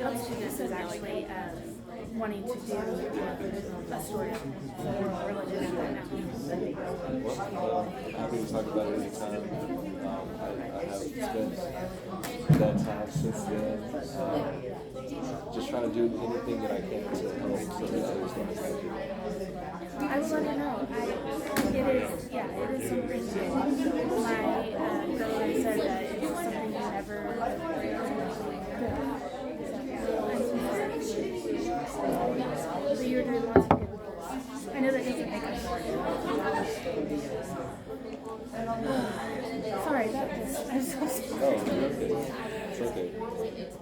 hopes to this is actually wanting to do a story of religion and that now. Well, happy to talk about it anytime. I have spent that time since then just trying to do anything that I can to help so that others don't have to. I will let her know. It is something my brother said that it's something you never so you're doing lots of good. I know that doesn't make us sorry about this. I'm so sorry. Oh, you're okay. It's okay.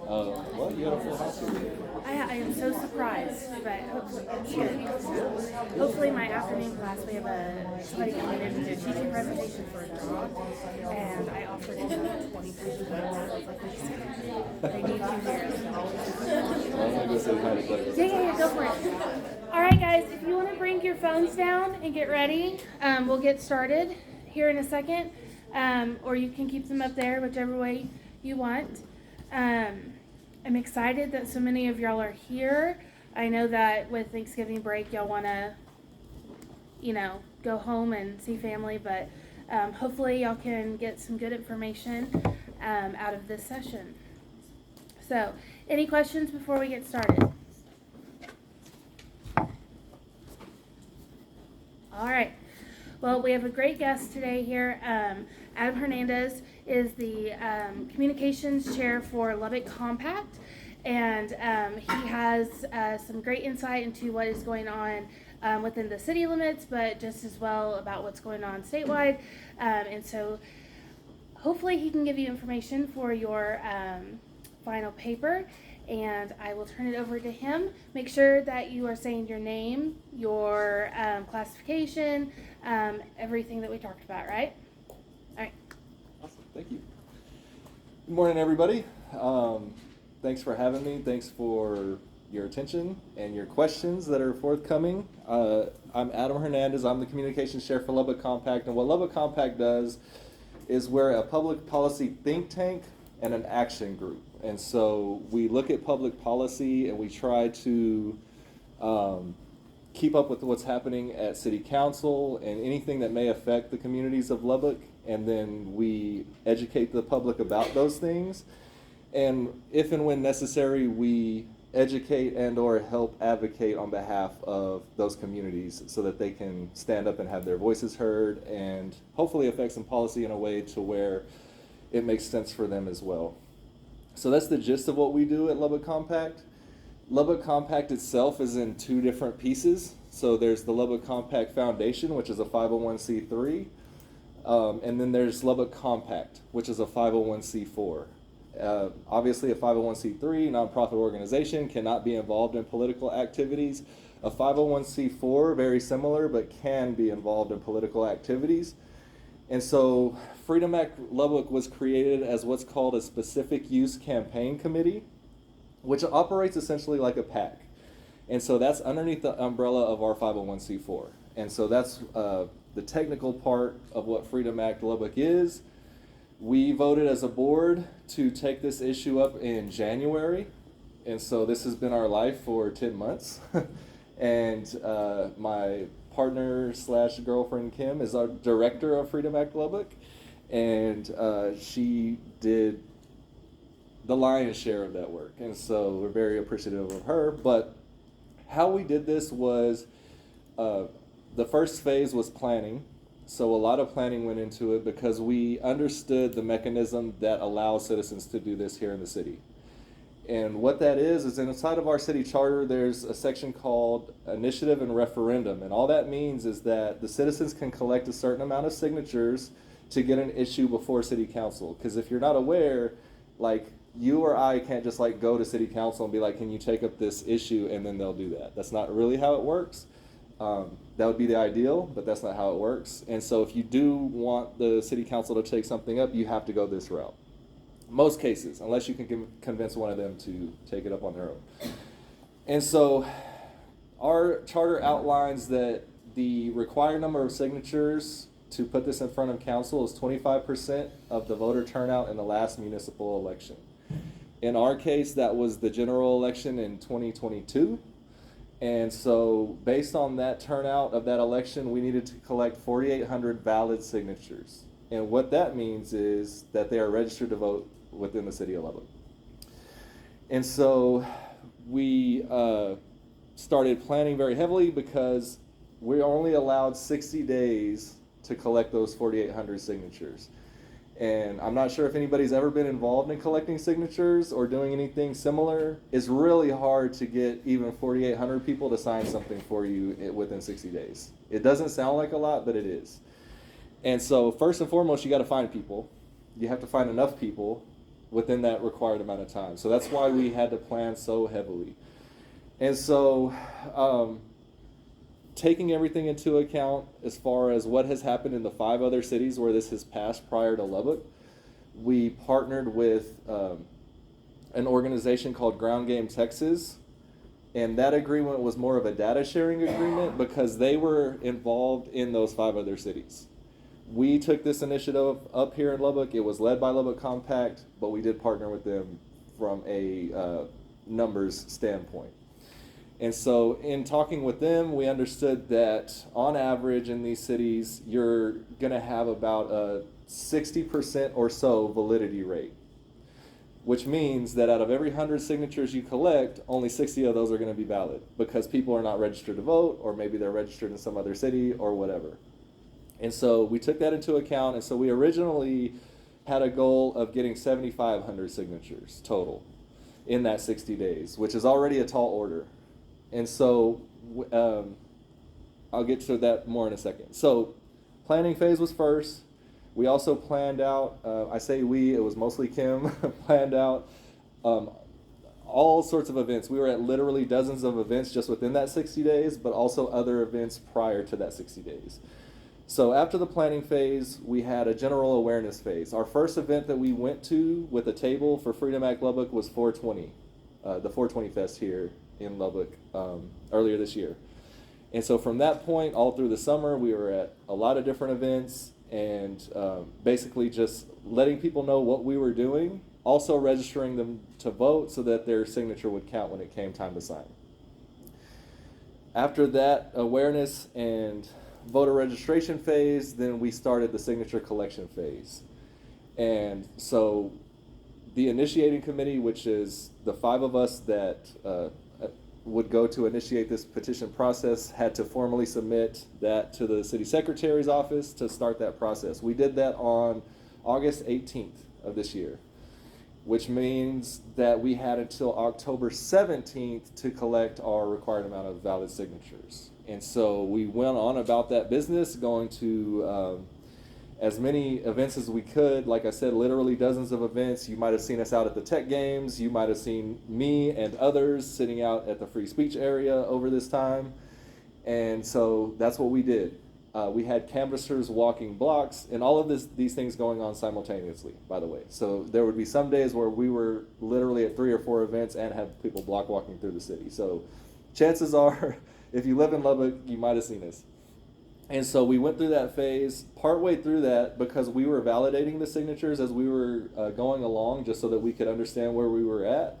Well, you had a full house here. I am so surprised, but hopefully it's good. Hopefully my afternoon class, we have somebody coming in to do a teaching presentation for a dog, and I offered to do 20 people. They need you here. I'm going to go say hi to Doug. Yeah, go for it. All right, guys, if you want to bring your phones down and get ready, we'll get started here in a second, or you can keep them up there, whichever way you want. I'm excited that so many of y'all are here. I know that with Thanksgiving break, y'all want to, go home and see family, but hopefully y'all can get some good information out of this session. So, any questions before we get started? All right. Well, we have a great guest today here. Adam Hernandez is the communications chair for Lubbock Compact, and he has some great insight into what is going on within the city limits, but just as well about what's going on statewide. And so hopefully he can give you information for your final paper, and I will turn it over to him. Make sure that you are saying your name, your classification, everything that we talked about, right? All right. Awesome. Thank you. Good morning, everybody. Thanks for having me. Thanks for your attention and your questions that are forthcoming. I'm Adam Hernandez. I'm the communications chair for Lubbock Compact, and what Lubbock Compact does is we're a public policy think tank and an action group. And so we look at public policy and we try to keep up with what's happening at city council and anything that may affect the communities of Lubbock, and then we educate the public about those things. And if and when necessary, we educate and or help advocate on behalf of those communities so that they can stand up and have their voices heard and hopefully affect some policy in a way to where it makes sense for them as well. So that's the gist of what we do at Lubbock Compact. Lubbock Compact itself is in two different pieces. So there's the Lubbock Compact Foundation, which is a 501c3, and then there's Lubbock Compact, which is a 501c4. Obviously, a 501c3 nonprofit organization cannot be involved in political activities. A 501c4, very similar, but can be involved in political activities. And so Freedom Act Lubbock was created as what's called a specific use campaign committee, which operates essentially like a PAC. And so that's underneath the umbrella of our 501c4. And so that's the technical part of what Freedom Act Lubbock is. We voted as a board to take this issue up in January. And so this has been our life for 10 months. And my partner / girlfriend Kim is our director of Freedom Act Lubbock, and she did the lion's share of that work, and so we're very appreciative of her. But how we did this was the first phase was planning, so a lot of planning went into it because we understood the mechanism that allows citizens to do this here in the city. And what that is inside of our city charter, there's a section called initiative and referendum. And all that means is that the citizens can collect a certain amount of signatures to get an issue before city council. Because if you're not aware, like you or I can't just like go to city council and be like, can you take up this issue? And then they'll do that. That's not really how it works. That would be the ideal, but that's not how it works. And so if you do want the city council to take something up, you have to go this route. Most cases, unless you can convince one of them to take it up on their own. And so our charter outlines that the required number of signatures to put this in front of council is 25% of the voter turnout in the last municipal election. In our case, that was the general election in 2022. And so based on that turnout of that election, we needed to collect 4,800 valid signatures. And what that means is that they are registered to vote within the city of Lubbock. And so we started planning very heavily because we're only allowed 60 days to collect those 4,800 signatures. And I'm not sure if anybody's ever been involved in collecting signatures or doing anything similar. It's really hard to get even 4,800 people to sign something for you within 60 days. It doesn't sound like a lot, but it is. And so first and foremost, you got to find people. You have to find enough people within that required amount of time. So that's why we had to plan so heavily. And so taking everything into account as far as what has happened in the 5 other cities where this has passed prior to Lubbock, we partnered with an organization called Ground Game Texas, and that agreement was more of a data sharing agreement because they were involved in those 5 other cities. We took this initiative up here in Lubbock. It was led by Lubbock Compact, but we did partner with them from a numbers standpoint. And so in talking with them, we understood that on average in these cities, you're going to have about a 60% or so validity rate, which means that out of every 100 signatures you collect, only 60 of those are going to be valid because people are not registered to vote, or maybe they're registered in some other city or whatever. And so we took that into account, and so we originally had a goal of getting 7,500 signatures total in that 60 days, which is already a tall order. And so I'll get to that more in a second. So planning phase was first. We also planned out, I say we, it was mostly Kim, planned out all sorts of events. We were at literally dozens of events just within that 60 days, but also other events prior to that 60 days. So after the planning phase, we had a general awareness phase. Our first event that we went to with a table for Freedom Act Lubbock was 420, the 420 Fest here in Lubbock earlier this year. And so from that point all through the summer, we were at a lot of different events and basically just letting people know what we were doing, also registering them to vote so that their signature would count when it came time to sign. After that awareness and voter registration phase, then we started the signature collection phase. And so the initiating committee, which is the 5 of us that would go to initiate this petition process, had to formally submit that to the city secretary's office to start that process. We did that on August 18th of this year, which means that we had until October 17th to collect our required amount of valid signatures. And so we went on about that business, going to as many events as we could. Like I said, literally dozens of events. You might have seen us out at the tech games. You might have seen me and others sitting out at the free speech area over this time. And so that's what we did. We had canvassers walking blocks, and all of these things going on simultaneously, by the way. So there would be some days where we were literally at 3 or 4 events and had people block walking through the city. So chances are, if you live in Lubbock, you might have seen us. And so we went through that phase. Partway through that, because we were validating the signatures as we were going along, just so that we could understand where we were at.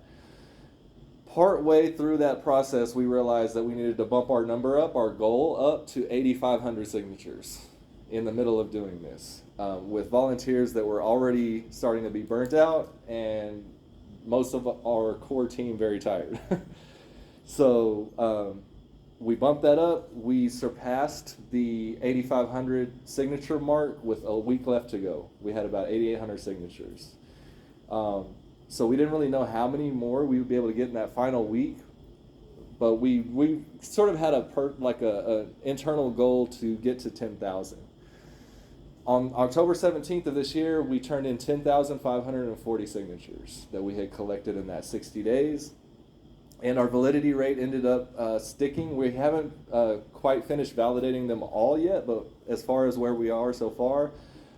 Partway through that process, we realized that we needed to bump our number up, our goal up to 8,500 signatures in the middle of doing this, with volunteers that were already starting to be burnt out and most of our core team very tired. So we bumped that up. We surpassed the 8,500 signature mark with a week left to go. We had about 8,800 signatures. So we didn't really know how many more we would be able to get in that final week, but we sort of had a internal goal to get to 10,000. On October 17th of this year, we turned in 10,540 signatures that we had collected in that 60 days. And our validity rate ended up sticking. We haven't quite finished validating them all yet, but as far as where we are so far,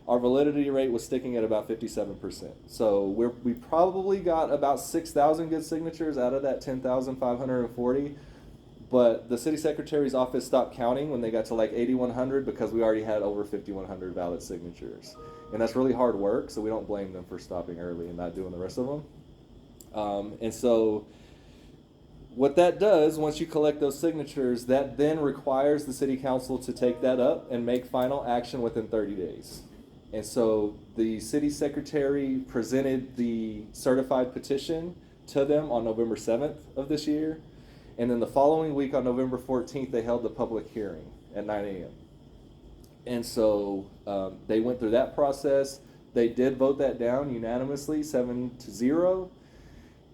our validity rate was sticking at about 57%. So we probably got about 6,000 good signatures out of that 10,540. But the city secretary's office stopped counting when they got to like 8,100 because we already had over 5,100 valid signatures. And that's really hard work, so we don't blame them for stopping early and not doing the rest of them. And so what that does, once you collect those signatures, that then requires the city council to take that up and make final action within 30 days. And so the city secretary presented the certified petition to them on November 7th of this year. And then the following week on November 14th, they held the public hearing at 9 a.m. And so they went through that process. They did vote that down unanimously, 7-0.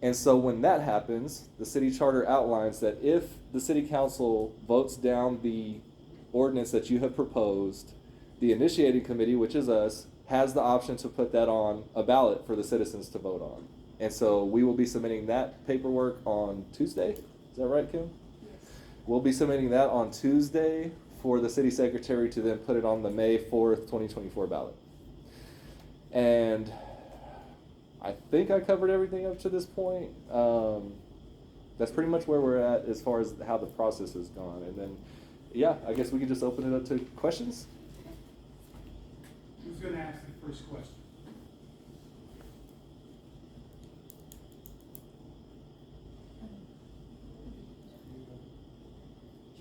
And so when that happens, the city charter outlines that if the city council votes down the ordinance that you have proposed, the initiating committee, which is us, has the option to put that on a ballot for the citizens to vote on. And so we will be submitting that paperwork on Tuesday. Is that right, Kim? Yes. We'll be submitting that on Tuesday for the city secretary to then put it on the May 4th, 2024 ballot. And I think I covered everything up to this point. That's pretty much where we're at as far as how the process has gone. And then, yeah, I guess we could just open it up to questions. Who's going to ask the first question?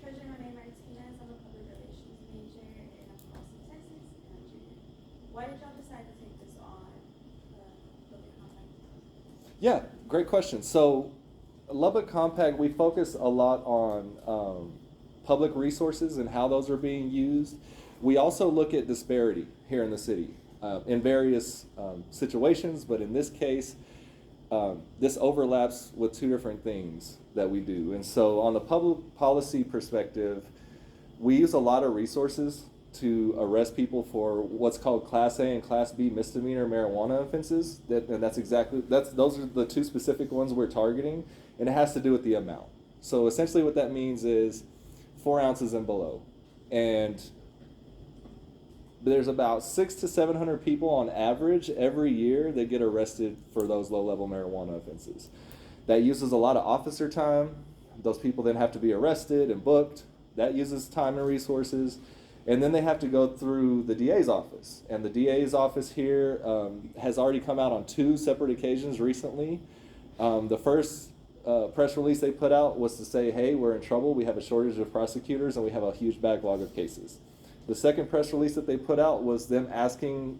Treasurer Renee Martinez, I'm a public relations major in Austin, Texas, and I'm junior. Why did y'all decide to take this on Lubbock Compact? Yeah, great question. So Lubbock Compact, we focus a lot on public resources and how those are being used. We also look at disparity here in the city in various situations, but in this case, this overlaps with two different things that we do. And so on the public policy perspective, we use a lot of resources to arrest people for what's called Class A and Class B misdemeanor marijuana offenses. Those are the two specific ones we're targeting, and it has to do with the amount. So essentially what that means is 4 ounces and below. And there's about 600 to 700 people on average every year that get arrested for those low-level marijuana offenses. That uses a lot of officer time. Those people then have to be arrested and booked. That uses time and resources. And then they have to go through the DA's office. And the DA's office here has already come out on 2 separate occasions recently. The first press release they put out was to say, hey, we're in trouble. We have a shortage of prosecutors and we have a huge backlog of cases. The second press release that they put out was them asking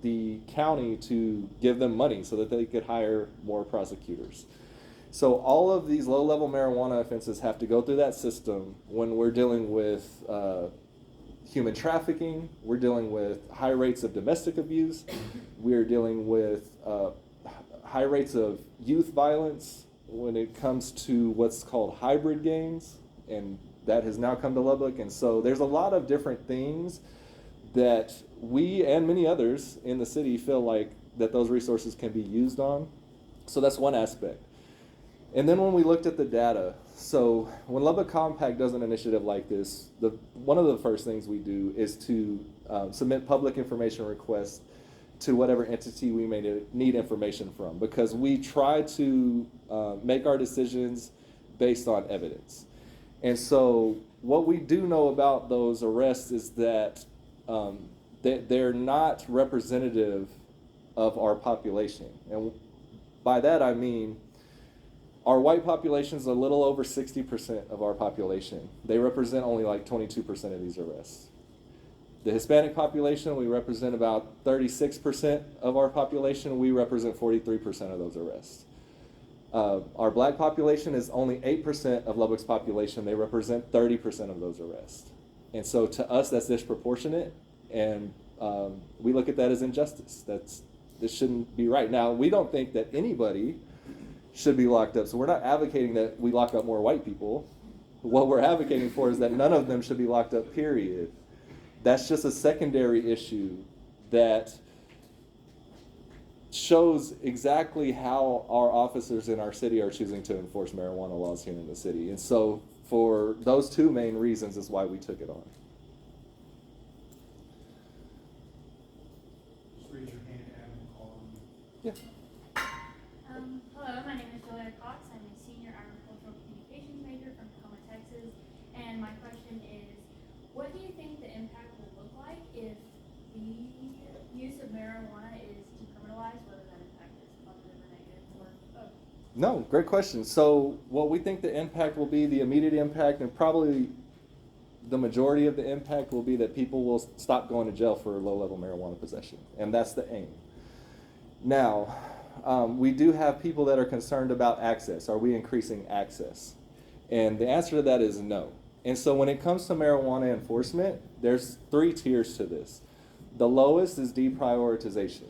the county to give them money so that they could hire more prosecutors. So all of these low-level marijuana offenses have to go through that system when we're dealing with human trafficking, we're dealing with high rates of domestic abuse, we're dealing with high rates of youth violence when it comes to what's called hybrid gangs, and that has now come to Lubbock. And so there's a lot of different things that we and many others in the city feel like that those resources can be used on. So that's one aspect. And then when we looked at the data, so when Lubbock Compact does an initiative like this, one of the first things we do is to submit public information requests to whatever entity we may need information from, because we try to make our decisions based on evidence. And so what we do know about those arrests is that they're not representative of our population. And by that I mean our white population is a little over 60% of our population. They represent only like 22% of these arrests. The Hispanic population, we represent about 36% of our population. We represent 43% of those arrests. Our black population is only 8% of Lubbock's population. They represent 30% of those arrests. And so to us, that's disproportionate, and we look at that as injustice. This shouldn't be right. Now, we don't think that anybody should be locked up, so we're not advocating that we lock up more white people. What we're advocating for is that none of them should be locked up, period. That's just a secondary issue that shows exactly how our officers in our city are choosing to enforce marijuana laws here in the city. And so for those 2 main reasons is why we took it on. Just raise your hand, Adam, and call on you. Yeah. Hello, my name is Julia Cox. I'm a senior agricultural communications major from Tacoma, Texas. And my question is, what do you think the impact will look like if the use of marijuana is decriminalized, whether that impact is positive or negative for No, great question. So what we think the impact will be, the immediate impact, and probably the majority of the impact will be that people will stop going to jail for low-level marijuana possession, and that's the aim. Now, we do have people that are concerned about access. Are we increasing access? And the answer to that is no. And so when it comes to marijuana enforcement, there's 3 tiers to this. The lowest is deprioritization.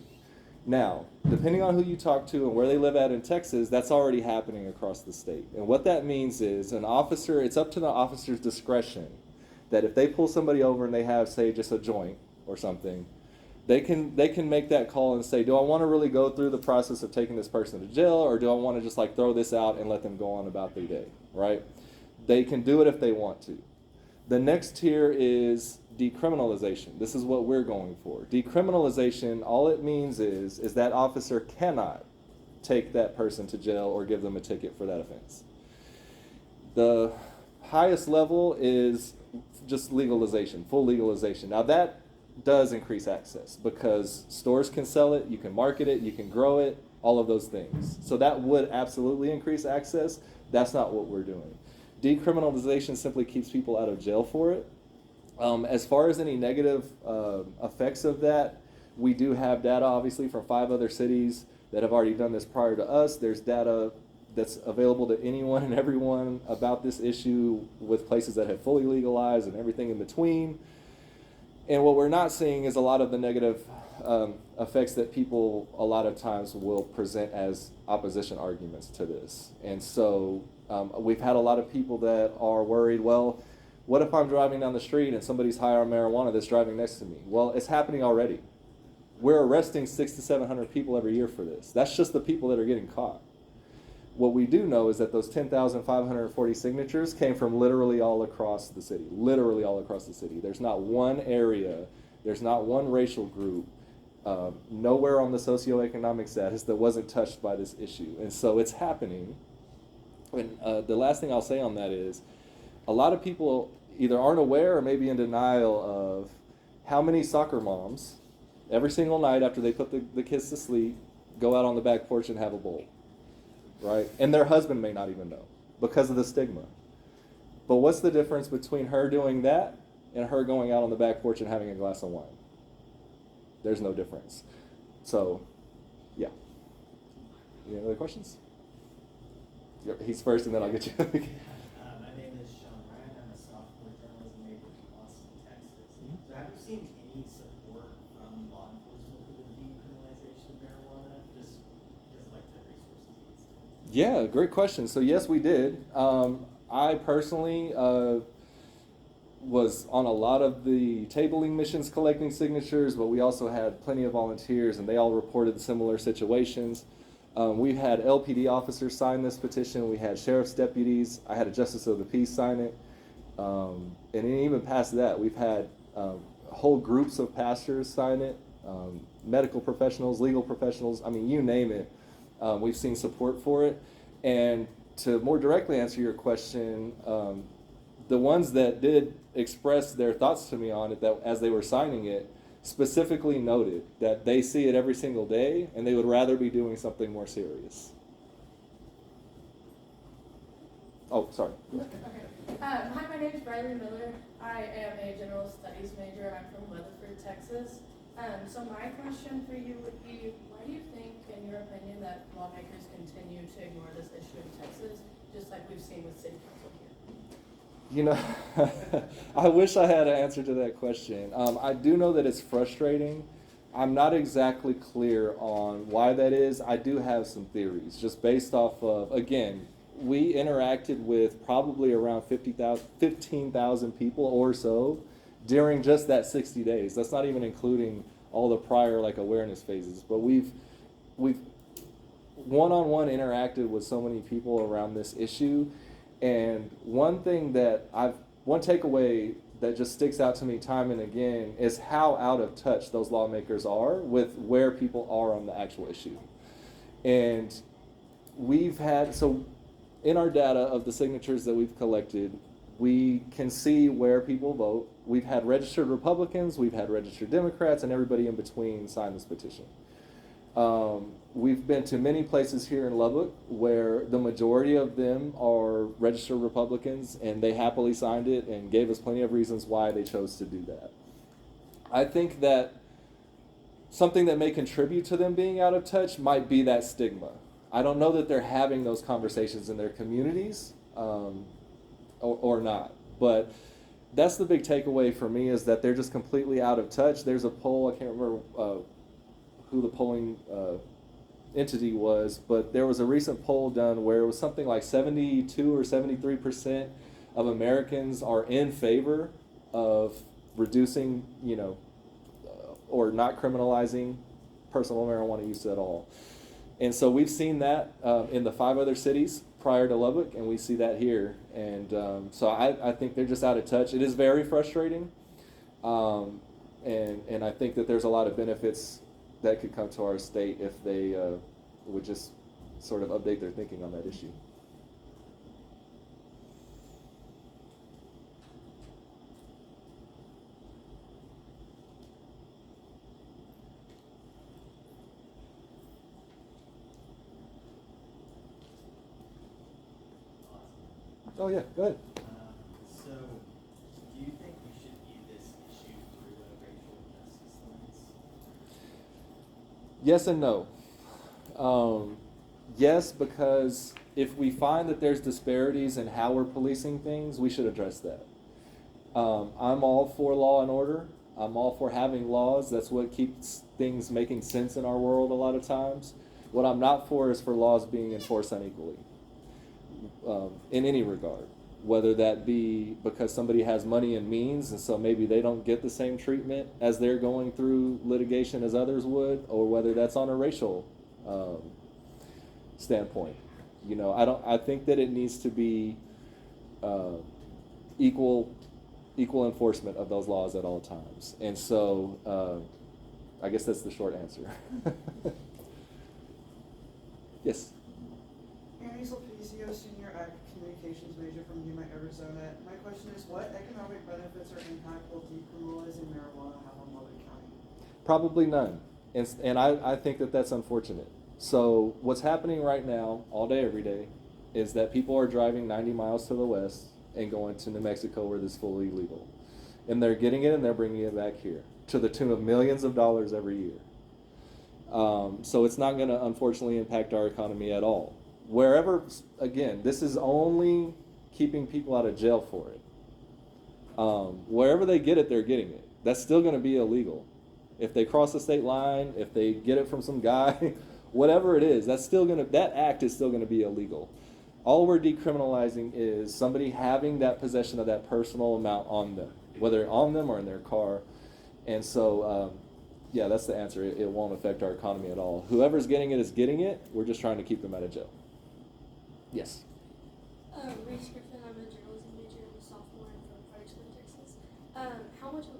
Now, depending on who you talk to and where they live at in Texas, that's already happening across the state. And what that means is an officer, it's up to the officer's discretion that if they pull somebody over and they have, say, just a joint or something, they can make that call and say, do I want to really go through the process of taking this person to jail, or do I want to just like throw this out and let them go on about their day, right? They can do it if they want to. The next tier is decriminalization. This is what we're going for. Decriminalization, all it means is that officer cannot take that person to jail or give them a ticket for that offense. The highest level is just legalization, full legalization. Now that does increase access because stores can sell it, you can market it, you can grow it, all of those things. So that would absolutely increase access. That's not what we're doing. Decriminalization simply keeps people out of jail for it. As far as any negative effects of that, we do have data obviously from 5 other cities that have already done this prior to us. There's data that's available to anyone and everyone about this issue with places that have fully legalized and everything in between. And what we're not seeing is a lot of the negative effects that people a lot of times will present as opposition arguments to this. And so we've had a lot of people that are worried, well, what if I'm driving down the street and somebody's high on marijuana that's driving next to me? Well, it's happening already. We're arresting 600 to 700 people every year for this. That's just the people that are getting caught. What we do know is that those 10,540 signatures came from literally all across the city, literally all across the city. There's not one area, there's not one racial group, nowhere on the socioeconomic status that wasn't touched by this issue. And so it's happening. And the last thing I'll say on that is, a lot of people either aren't aware or maybe in denial of how many soccer moms, every single night after they put the kids to sleep, go out on the back porch and have a bowl. Right? And their husband may not even know because of the stigma. But what's the difference between her doing that and her going out on the back porch and having a glass of wine? There's no difference. So, yeah. Any other questions? He's first and then I'll get you. My name is Sean Ryan. I'm a sophomore journalism major from Austin, Texas. So have you seen any support from law enforcement for the decriminalization of marijuana? Just because like the resources. Yeah, great question. So yes, we did. I personally was on a lot of the tabling missions collecting signatures, but we also had plenty of volunteers and they all reported similar situations. We've had LPD officers sign this petition. We had sheriff's deputies. I had a justice of the peace sign it. And even past that, we've had whole groups of pastors sign it, medical professionals, legal professionals, I mean, you name it. We've seen support for it. And to more directly answer your question, the ones that did express their thoughts to me on it, that as they were signing it, specifically noted that they see it every single day and they would rather be doing something more serious. Oh, sorry. Hi, my name is Bradley Miller. I am a general studies major. I'm from Weatherford, Texas. So my question for you would be, why do you think, in your opinion, that lawmakers continue to ignore this issue in Texas, just like we've seen with city council here? You know, I wish I had an answer to that question. I do know that it's frustrating. I'm not exactly clear on why that is. I do have some theories, just based off of, again, we interacted with probably around 15,000 people or so during just that 60 days. That's not even including all the prior like awareness phases. But we've one-on-one interacted with so many people around this issue. And one takeaway that just sticks out to me time and again is how out of touch those lawmakers are with where people are on the actual issue. And so in our data of the signatures that we've collected, we can see where people vote. We've had registered Republicans, we've had registered Democrats, and everybody in between sign this petition. We've been to many places here in Lubbock where the majority of them are registered Republicans, and they happily signed it and gave us plenty of reasons why they chose to do that. I think that something that may contribute to them being out of touch might be that stigma. I don't know that they're having those conversations in their communities or not, but that's the big takeaway for me, is that they're just completely out of touch. There's a poll, I can't remember who the polling entity was, but there was a recent poll done where it was something like 72 or 73% of Americans are in favor of reducing, or not criminalizing personal marijuana use at all. And so we've seen that in the 5 other cities prior to Lubbock, and we see that here. And so I think they're just out of touch. It is very frustrating, and I think that there's a lot of benefits that could come to our state if they would just sort of update their thinking on that issue. Oh yeah, go ahead. So, do you think we should view this issue through a racial justice lens? Yes and no. Yes, because if we find that there's disparities in how we're policing things, we should address that. I'm all for law and order. I'm all for having laws. That's what keeps things making sense in our world a lot of times. What I'm not for is for laws being enforced unequally in any regard, whether that be because somebody has money and means, and so maybe they don't get the same treatment as they're going through litigation as others would, or whether that's on a racial standpoint. I think that it needs to be equal enforcement of those laws at all times. And so I guess that's the short answer. Yes. Hazel PCO, senior communications major from Yuma, Arizona. My question is, what economic benefits or impact will decriminalizing marijuana have on Lubbock County? Probably none. And I think that that's unfortunate. So what's happening right now, all day, every day, is that people are driving 90 miles to the west and going to New Mexico where this is fully legal. And they're getting it and they're bringing it back here to the tune of millions of dollars every year. So it's not going to, unfortunately, impact our economy at all. Wherever, again, this is only keeping people out of jail for it. Wherever they get it, they're getting it. That's still going to be illegal. If they cross the state line, if they get it from some guy, whatever it is, that act is still going to be illegal. All we're decriminalizing is somebody having that possession of that personal amount on them, whether on them or in their car. And so, yeah, that's the answer. It won't affect our economy at all. Whoever's getting it is getting it. We're just trying to keep them out of jail. Yes. Reese Griffin, I'm a journalism major. I'm a sophomore. I'm from Fredericksburg, Texas. How much of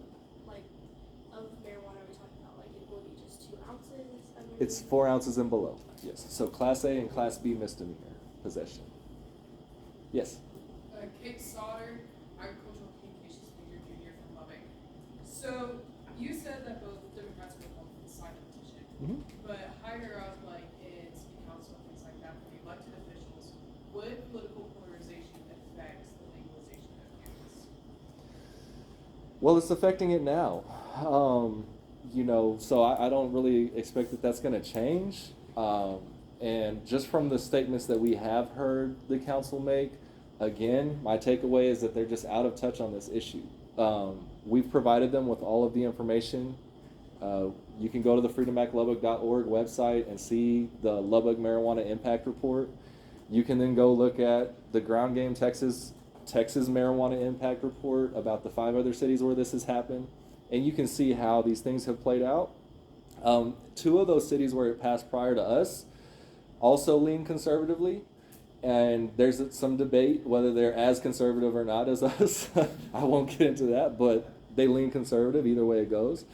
marijuana are we talking about? Like, it will be just 2 ounces? It's 4 ounces and below. Yes. So Class A and Class B misdemeanor possession. Yes. Kate Sauter, agricultural communications major, junior from Lubbock. So you said that both Democrats and Republicans signed the petition, but higher up, like in city council and things like that, for the elected officials, would political polarization affect the legalization of cannabis? Well, it's affecting it now. So I don't really expect that that's going to change. And just from the statements that we have heard the council make, again, my takeaway is that they're just out of touch on this issue. We've provided them with all of the information. You can go to the freedomactlubbock.org website and see the Lubbock Marijuana Impact Report. You can then go look at the Ground Game Texas Marijuana Impact Report about the 5 other cities where this has happened. And you can see how these things have played out. 2 of those cities where it passed prior to us also lean conservatively. And there's some debate whether they're as conservative or not as us. I won't get into that, but they lean conservative either way it goes.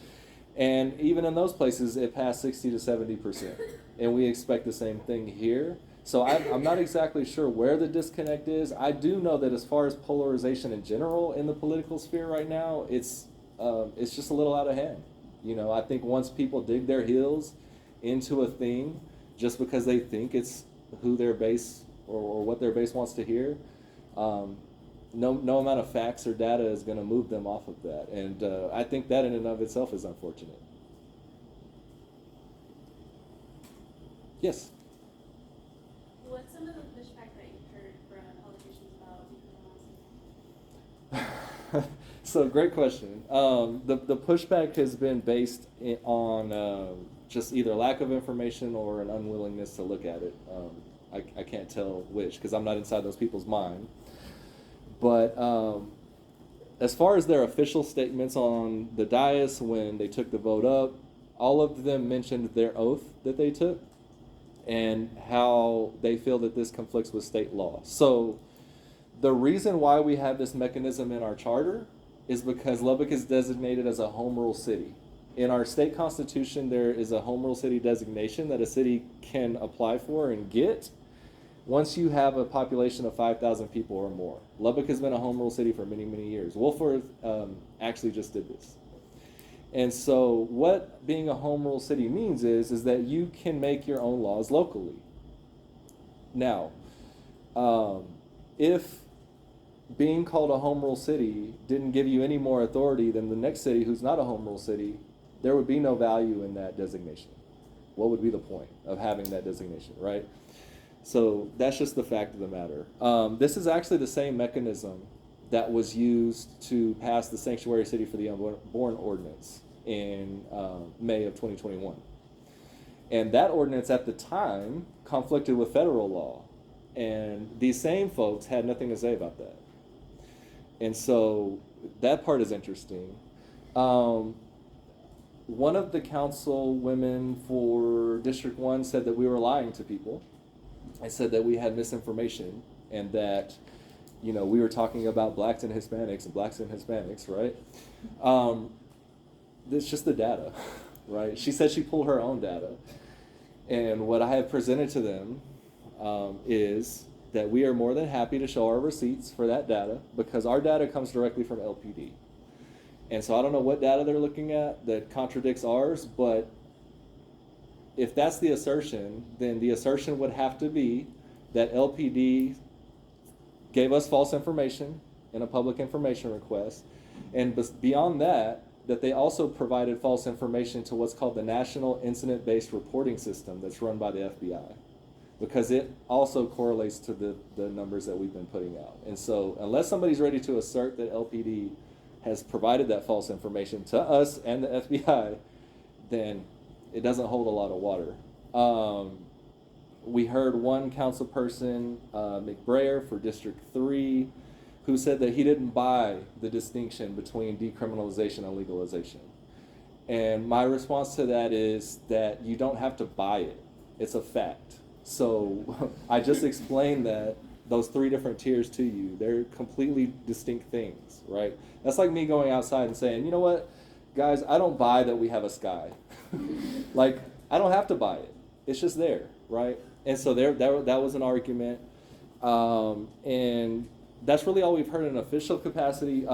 And even in those places, it passed 60 to 70%. And we expect the same thing here. So I'm not exactly sure where the disconnect is. I do know that as far as polarization in general in the political sphere right now, it's just a little out of hand. I think once people dig their heels into a thing just because they think it's who their base or what their base wants to hear, no amount of facts or data is going to move them off of that. And I think that in and of itself is unfortunate. Yes? What's some of the pushback that you've heard from politicians about decriminalizing? So great question. The pushback has been based on just either lack of information or an unwillingness to look at it. I can't tell which because I'm not inside those people's mind. But as far as their official statements on the dais when they took the vote up, all of them mentioned their oath that they took and how they feel that this conflicts with state law. So the reason why we have this mechanism in our charter is because Lubbock is designated as a home rule city. In our state constitution, there is a home rule city designation that a city can apply for and get once you have a population of 5,000 people or more. Lubbock has been a home rule city for many, many years. Wolford actually just did this. And so what being a home rule city means is that you can make your own laws locally. Now, if being called a home rule city didn't give you any more authority than the next city who's not a home rule city, there would be no value in that designation. What would be the point of having that designation, right? So that's just the fact of the matter. This is actually the same mechanism that was used to pass the Sanctuary City for the Unborn ordinance in May of 2021. And that ordinance at the time conflicted with federal law. And these same folks had nothing to say about that. And so that part is interesting. One of the council women for District 1 said that we were lying to people. I said that we had misinformation and that, you know, we were talking about blacks and Hispanics, right? It's just the data, right? She said she pulled her own data. And what I have presented to them is that we are more than happy to show our receipts for that data because our data comes directly from LPD. And so I don't know what data they're looking at that contradicts ours, but if that's the assertion, then the assertion would have to be that LPD gave us false information in a public information request, and beyond that, that they also provided false information to what's called the National Incident-Based Reporting System that's run by the FBI, because it also correlates to the numbers that we've been putting out. And so unless somebody's ready to assert that LPD has provided that false information to us and the FBI, then it doesn't hold a lot of water. We heard one council person, McBrayer for District 3, who said that he didn't buy the distinction between decriminalization and legalization. And my response to that is that you don't have to buy it. It's a fact. So I just explained that those three different tiers to you. They're completely distinct things, right? That's like me going outside and saying, you know what, guys, I don't buy that we have a sky. Like, I don't have to buy it. It's just there, right? And so that was an argument. And that's really all we've heard in an official capacity.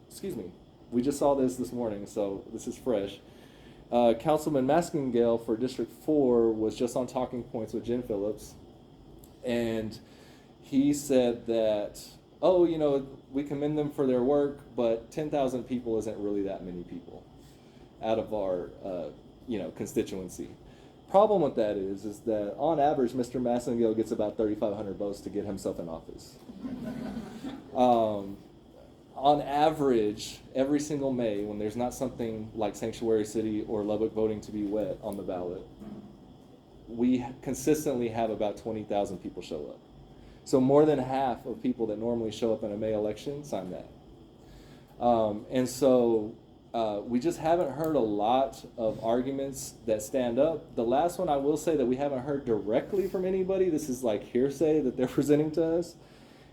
Excuse me. We just saw this morning, so this is fresh. Councilman Maskingale for District 4 was just on Talking Points with Jen Phillips. And he said that, we commend them for their work, but 10,000 people isn't really that many people out of our, constituency. Problem with that is that on average, Mr. Massengale gets about 3,500 votes to get himself in office. On average, every single May, when there's not something like Sanctuary City or Lubbock voting to be wet on the ballot, we consistently have about 20,000 people show up. So more than half of people that normally show up in a May election sign that. And so we just haven't heard a lot of arguments that stand up. The last one I will say that we haven't heard directly from anybody, this is like hearsay that they're presenting to us,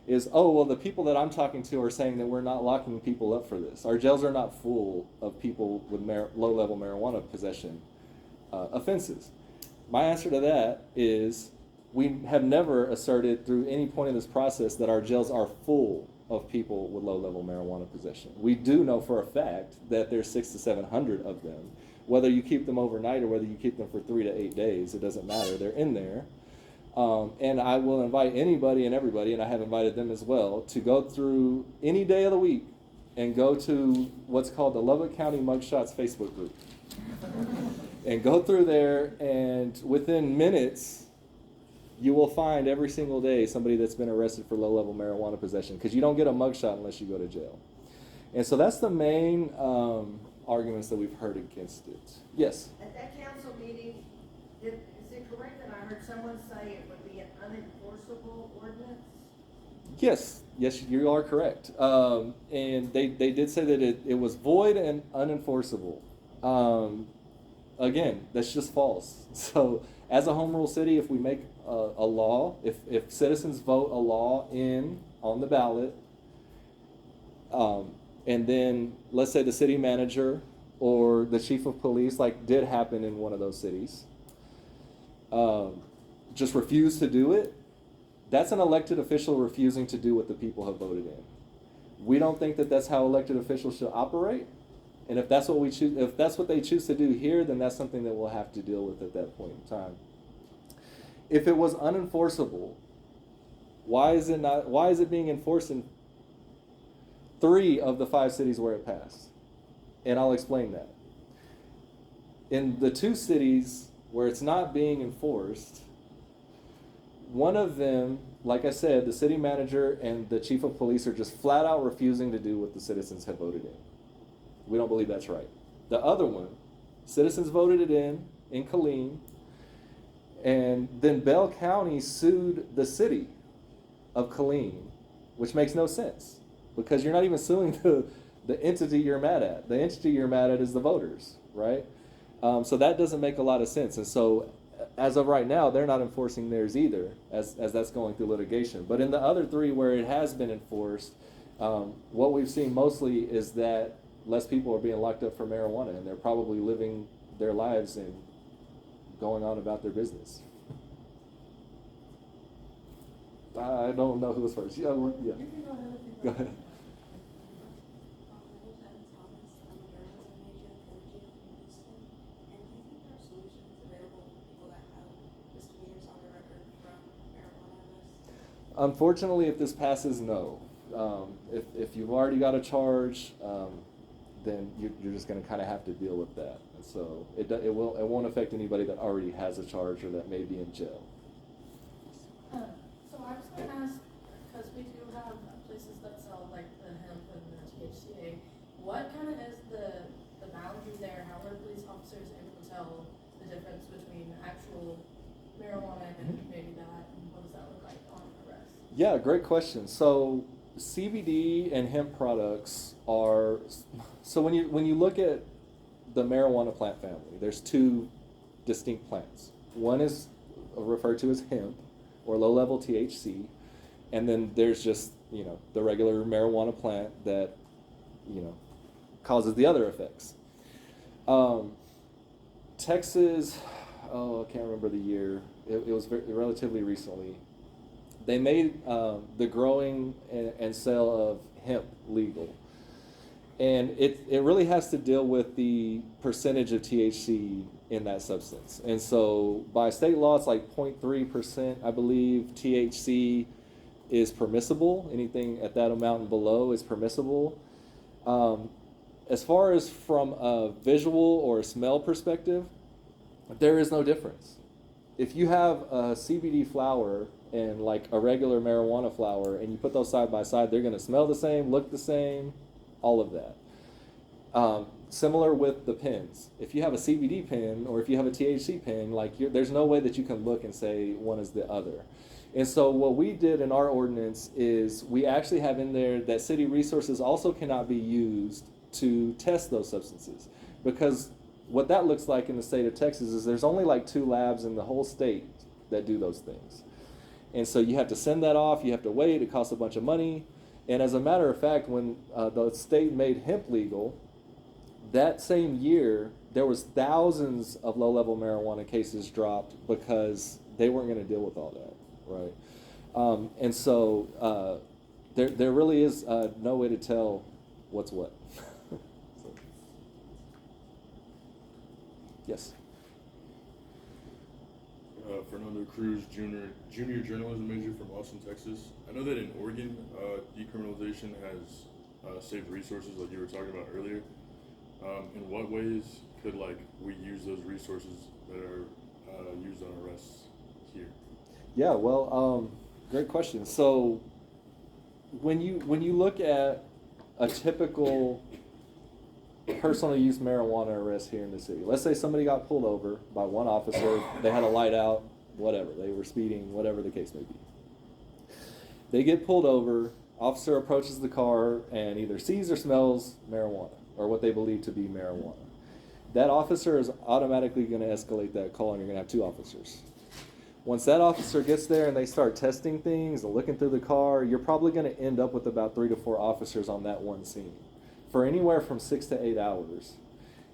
is, the people that I'm talking to are saying that we're not locking people up for this. Our jails are not full of people with low-level marijuana possession offenses. My answer to that is we have never asserted through any point in this process that our jails are full of people with low-level marijuana possession. We do know for a fact that there's 600 to 700 of them. Whether you keep them overnight or whether you keep them for 3 to 8 days, it doesn't matter. They're in there. And I will invite anybody and everybody, and I have invited them as well, to go through any day of the week and go to what's called the Lubbock County Mugshots Facebook group. And go through there, and within minutes, you will find every single day somebody that's been arrested for low-level marijuana possession, because you don't get a mugshot unless you go to jail. And so that's the main arguments that we've heard against it. Yes? At that council meeting, is it correct that I heard someone say it would be an unenforceable ordinance? Yes, you are correct. And they did say that it was void and unenforceable. Again, that's just false. So as a home rule city, if we make a law, if citizens vote a law in on the ballot, and then let's say the city manager or the chief of police, like did happen in one of those cities, just refuse to do it, that's an elected official refusing to do what the people have voted in. We don't think that that's how elected officials should operate. And if that's what we choose, if that's what they choose to do here, then that's something that we'll have to deal with at that point in time. If it was unenforceable, why is it being enforced in 3 of the 5 cities where it passed? And I'll explain that. In the 2 cities where it's not being enforced, one of them, like I said, the city manager and the chief of police are just flat out refusing to do what the citizens have voted in. We don't believe that's right. The other one, citizens voted it in Killeen, and then Bell County sued the city of Killeen, which makes no sense because you're not even suing the entity you're mad at. The entity you're mad at is the voters, right? So that doesn't make a lot of sense. And so as of right now, they're not enforcing theirs either as that's going through litigation. But in the other 3 where it has been enforced, what we've seen mostly is that less people are being locked up for marijuana, and they're probably living their lives and going on about their business. I don't know who was first. Yeah. Go ahead. Unfortunately, if this passes, no. If you've already got a charge, then you're just going to kind of have to deal with that. And so it won't affect anybody that already has a charge or that may be in jail. So I was going to ask, because we do have places that sell like the hemp and the THCA, what kind of is the boundary there? How are police officers able to tell the difference between actual marijuana and maybe that, and what does that look like on arrest? Yeah, great question. So CBD and hemp products are, so when you look at the marijuana plant family, there's 2 distinct plants. One is referred to as hemp or low-level THC, and then there's just, the regular marijuana plant that, causes the other effects. Texas, I can't remember the year. It was relatively recently. They made the growing and sale of hemp legal. And it really has to deal with the percentage of THC in that substance. And so by state law, it's like 0.3%, I believe, THC is permissible. Anything at that amount and below is permissible. As far as from a visual or a smell perspective, there is no difference. If you have a CBD flower and like a regular marijuana flower and you put those side by side, they're going to smell the same, look the same, all of that. Similar with the pens. If you have a CBD pen or if you have a THC pen, there's no way that you can look and say one is the other. And so what we did in our ordinance is we actually have in there that city resources also cannot be used to test those substances, because what that looks like in the state of Texas is there's only like 2 labs in the whole state that do those things. And so you have to send that off, you have to wait, it costs a bunch of money. And as a matter of fact, when the state made hemp legal, that same year, there was thousands of low-level marijuana cases dropped because they weren't going to deal with all that, right? And so there really is no way to tell what's what. So. Yes. Fernando Cruz, junior journalism major from Austin, Texas. I know that in Oregon, decriminalization has saved resources, like you were talking about earlier. In what ways could we use those resources that are used on arrests here? Yeah. Well, great question. So when you look at a typical personal use marijuana arrest here in the city. Let's say somebody got pulled over by one officer, they had a light out, whatever, they were speeding, whatever the case may be. They get pulled over, officer approaches the car and either sees or smells marijuana, or what they believe to be marijuana. That officer is automatically going to escalate that call, and you're going to have two officers. Once that officer gets there and they start testing things and looking through the car, you're probably going to end up with about 3 to 4 officers on that one scene for anywhere from 6 to 8 hours.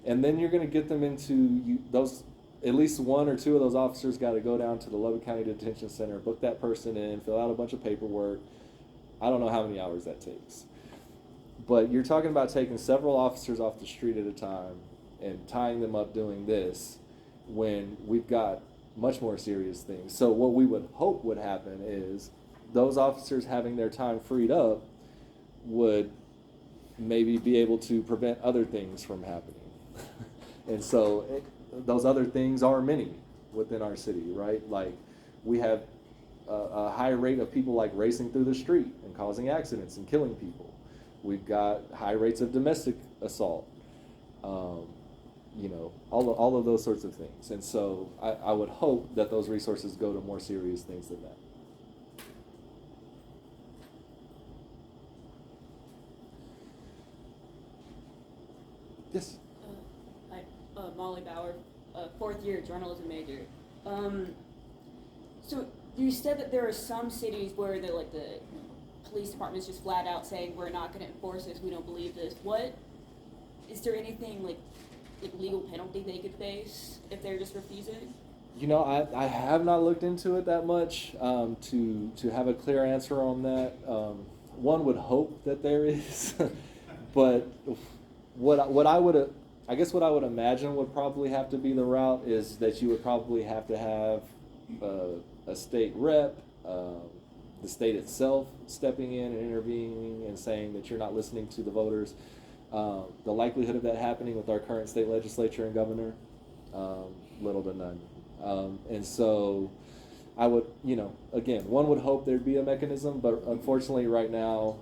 And then you're going to get them into those, at least 1 or 2 of those officers got to go down to the Lubbock County Detention Center, book that person in, fill out a bunch of paperwork. I don't know how many hours that takes. But you're talking about taking several officers off the street at a time and tying them up doing this when we've got much more serious things. So what we would hope would happen is those officers having their time freed up would maybe be able to prevent other things from happening. And so those other things are many within our city, right? Like we have a high rate of people racing through the street and causing accidents and killing people. We've got high rates of domestic assault, all of those sorts of things. And so I would hope that those resources go to more serious things than that. Yes. Molly Bauer, 4th year journalism major. So you said that there are some cities where the police department is just flat out saying we're not going to enforce this, we don't believe this. Is there anything like legal penalty they could face if they're just refusing? I have not looked into it that much to have a clear answer on that. One would hope that there is, but what I would imagine would probably have to be the route is that you would probably have to have a state rep, the state itself stepping in and intervening and saying that you're not listening to the voters. The likelihood of that happening with our current state legislature and governor, little to none. And so I would, again, one would hope there'd be a mechanism, but unfortunately right now,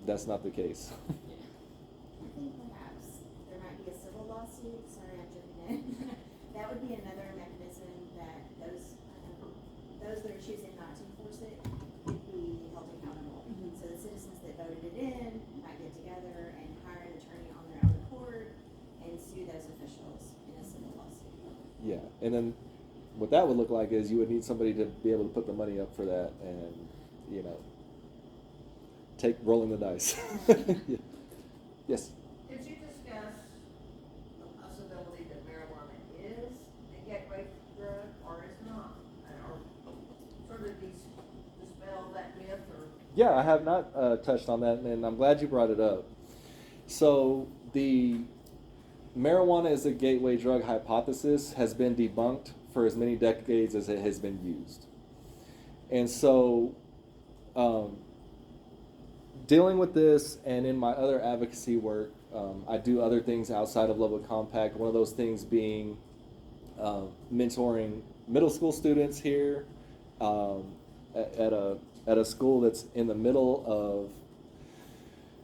that's not the case. I think perhaps there might be a civil lawsuit. Sorry, I'm jumping in. That would be another mechanism that those that are choosing not to enforce it could be held accountable. Mm-hmm. So the citizens that voted it in might get together and hire an attorney on their own accord and sue those officials in a civil lawsuit. Yeah, and then what that would look like is you would need somebody to be able to put the money up for that and, take rolling the dice. Yeah. Yes? Did you discuss the possibility that marijuana is a gateway drug or is not? Or sort of dispel that myth or? Yeah, I have not touched on that, and I'm glad you brought it up. So the marijuana as a gateway drug hypothesis has been debunked for as many decades as it has been used. And so dealing with this and in my other advocacy work, I do other things outside of Lubbock Compact, one of those things being mentoring middle school students here at a school that's in the middle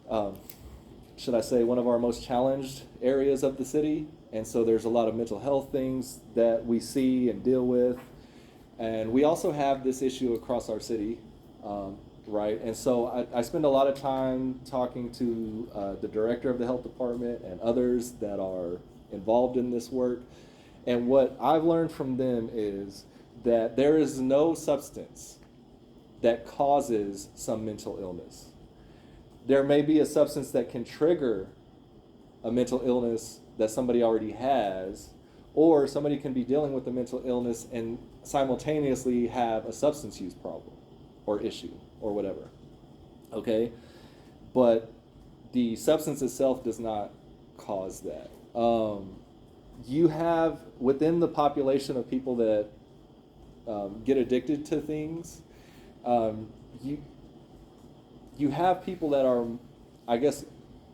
of, should I say, one of our most challenged areas of the city. And so there's a lot of mental health things that we see and deal with. And we also have this issue across our city, right? And so I spend a lot of time talking to the director of the health department and others that are involved in this work. And what I've learned from them is that there is no substance that causes some mental illness. There may be a substance that can trigger a mental illness that somebody already has, or somebody can be dealing with a mental illness and simultaneously have a substance use problem or issue or whatever, okay? But the substance itself does not cause that. you have within the population of people that get addicted to things, you have people that are, I guess,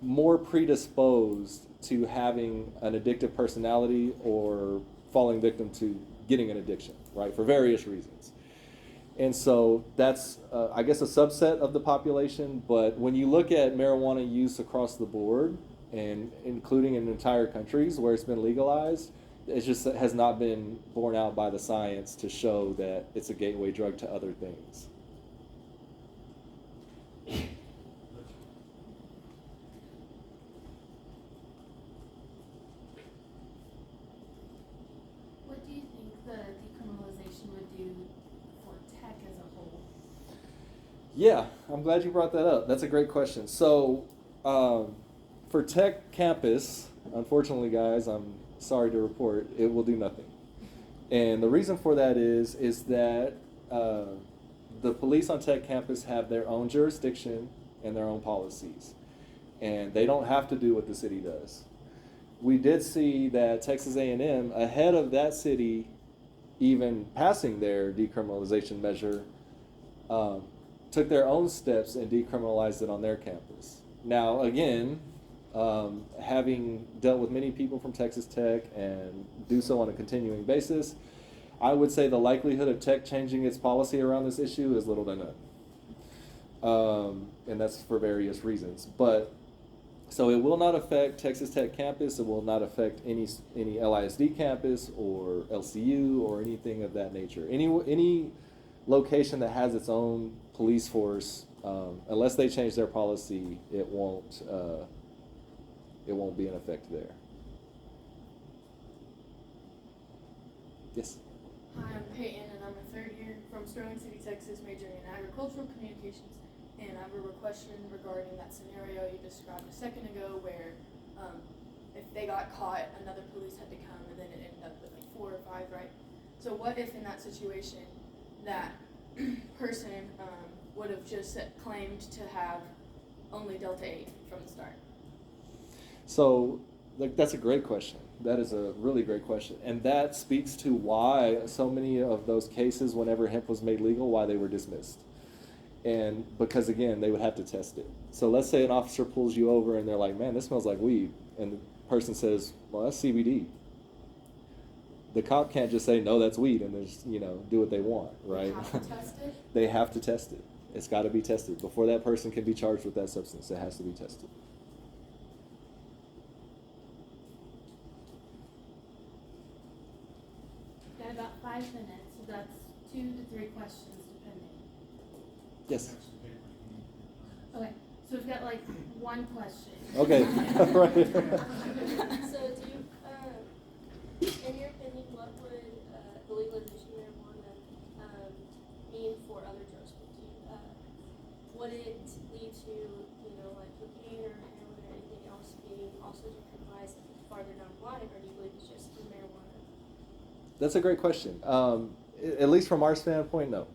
more predisposed to having an addictive personality or falling victim to getting an addiction, right, for various reasons. And so that's, I guess, a subset of the population. But when you look at marijuana use across the board, and including in entire countries where it's been legalized, it just has not been borne out by the science to show that it's a gateway drug to other things. What do you think the decriminalization would do for tech as a whole? Yeah, I'm glad you brought that up. That's a great question. So, for Tech Campus, unfortunately, guys, I'm sorry to report, it will do nothing. And the reason for that is that the police on Tech Campus have their own jurisdiction and their own policies. And they don't have to do what the city does. We did see that Texas A&M, ahead of that city even passing their decriminalization measure, took their own steps and decriminalized it on their campus. Now, again, having dealt with many people from Texas Tech and do so on a continuing basis, I would say the likelihood of Tech changing its policy around this issue is little to none. And that's for various reasons. But so it will not affect Texas Tech campus. It will not affect any LISD campus or LCU or anything of that nature. Any location that has its own police force, unless they change their policy, it won't be in effect there. Yes. Hi, I'm Peyton, and I'm a third year from Sterling City, Texas, majoring in agricultural communications. And I have a question regarding that scenario you described a second ago where if they got caught, another police had to come, and then it ended up with like 4 or 5, right? So what if in that situation that person would have just claimed to have only Delta 8 from the start? So that's a great question. That is a really great question. And that speaks to why so many of those cases, whenever hemp was made legal, why they were dismissed. And because, again, they would have to test it. So let's say an officer pulls you over and they're like, man, this smells like weed. And the person says, well, that's CBD. The cop can't just say, no, that's weed, and just, do what they want, right? They have to test it? They have to test it. It's got to be tested. Before that person can be charged with that substance, it has to be tested. Got about 5 minutes, so that's 2 to 3 questions depending. Yes. Okay, so we've got like 1 question. Okay, right. So do you, in your opinion, what would the legalization of marijuana mean for other drugs? Would it lead to, like cocaine or heroin or anything else being also decriminalized farther down the line, or do you believe it's just marijuana? That's a great question. At least from our standpoint, no.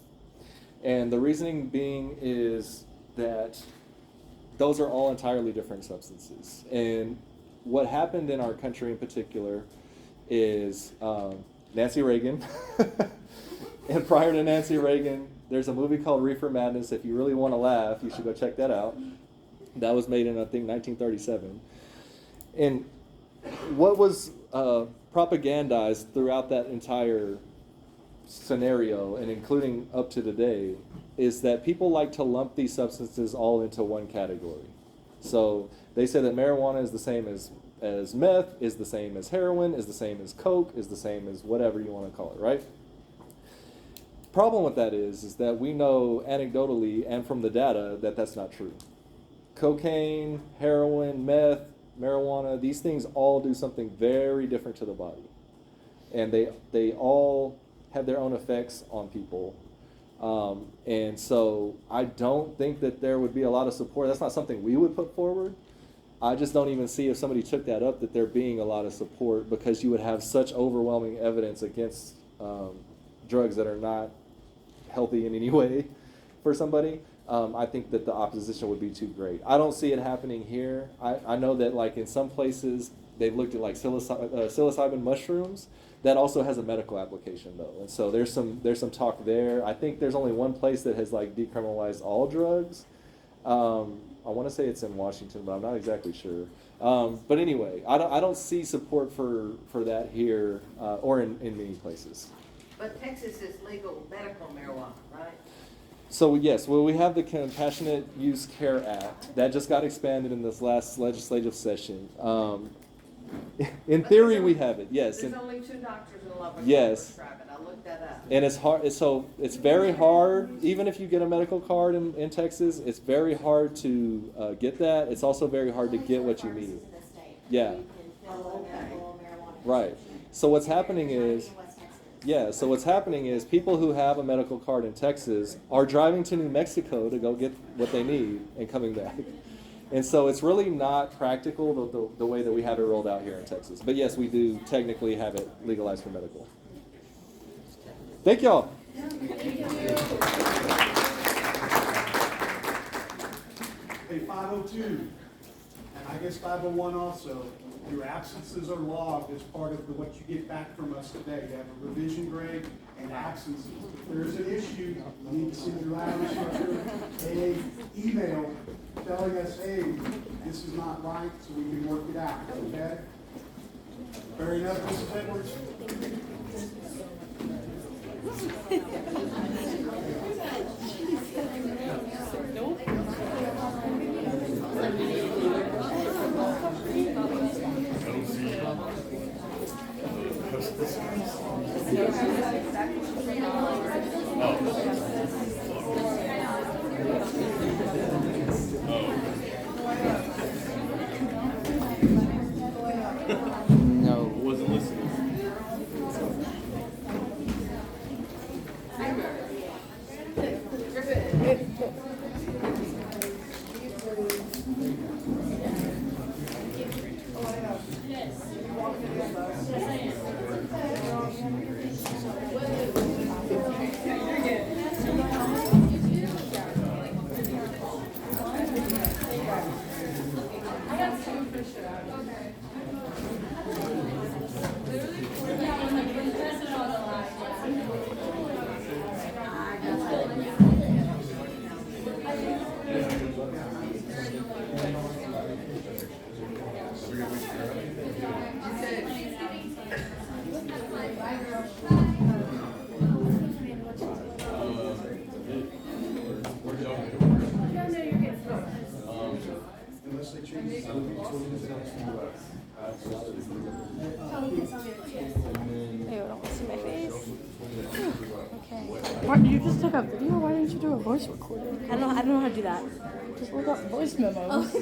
And the reasoning being is that those are all entirely different substances. And what happened in our country in particular is Nancy Reagan. And prior to Nancy Reagan, there's a movie called Reefer Madness. If you really want to laugh, you should go check that out. That was made in, I think, 1937. And what was propagandized throughout that entire scenario, and including up to today, is that people like to lump these substances all into one category. So they say that marijuana is the same as meth, is the same as heroin, is the same as coke, is the same as whatever you want to call it, right? Problem with that is that we know anecdotally and from the data that that's not true. Cocaine, heroin, meth, marijuana, these things all do something very different to the body. And they all have their own effects on people. And so I don't think that there would be a lot of support. That's not something we would put forward. I just don't even see, if somebody took that up, that there being a lot of support, because you would have such overwhelming evidence against drugs that are not healthy in any way for somebody. I think that the opposition would be too great. I don't see it happening here. I know that like in some places they've looked at like psilocybin mushrooms. That also has a medical application though, and so there's some talk there. I think there's only one place that has like decriminalized all drugs. I want to say it's in Washington, but I'm not exactly sure. But anyway, I don't see support for that here or in many places. But Texas is legal medical marijuana, right? So yes, well we have the Compassionate Use Care Act that just got expanded in this last legislative session. In theory, we have it. Yes. There's only 2 doctors in Lubbock Yes. that prescribe it. I looked that up. And it's hard. So it's very hard. Even if you get a medical card in Texas, it's very hard to get that. It's also very hard to get what you need. Yeah. Right. So what's happening is, so what's happening is people who have a medical card in Texas are driving to New Mexico to go get what they need and coming back. And so it's really not practical the way that we have it rolled out here in Texas. But yes, we do technically have it legalized for medical. Thank y'all. Hey, 502, and I guess 501 also, your absences are logged as part of what you get back from us today. You have a revision grade and absences. If there's an issue, you need to send your lab instructor an email telling us, hey, this is not right, so we can work it out, okay? Fair enough, Mrs. Edwards? No. Wasn't listening. Unless they change Ew, I don't want to see my face. Okay. Martin, you just took a video. Why didn't you do a voice recording? I don't know how to do that. Just look up voice memos.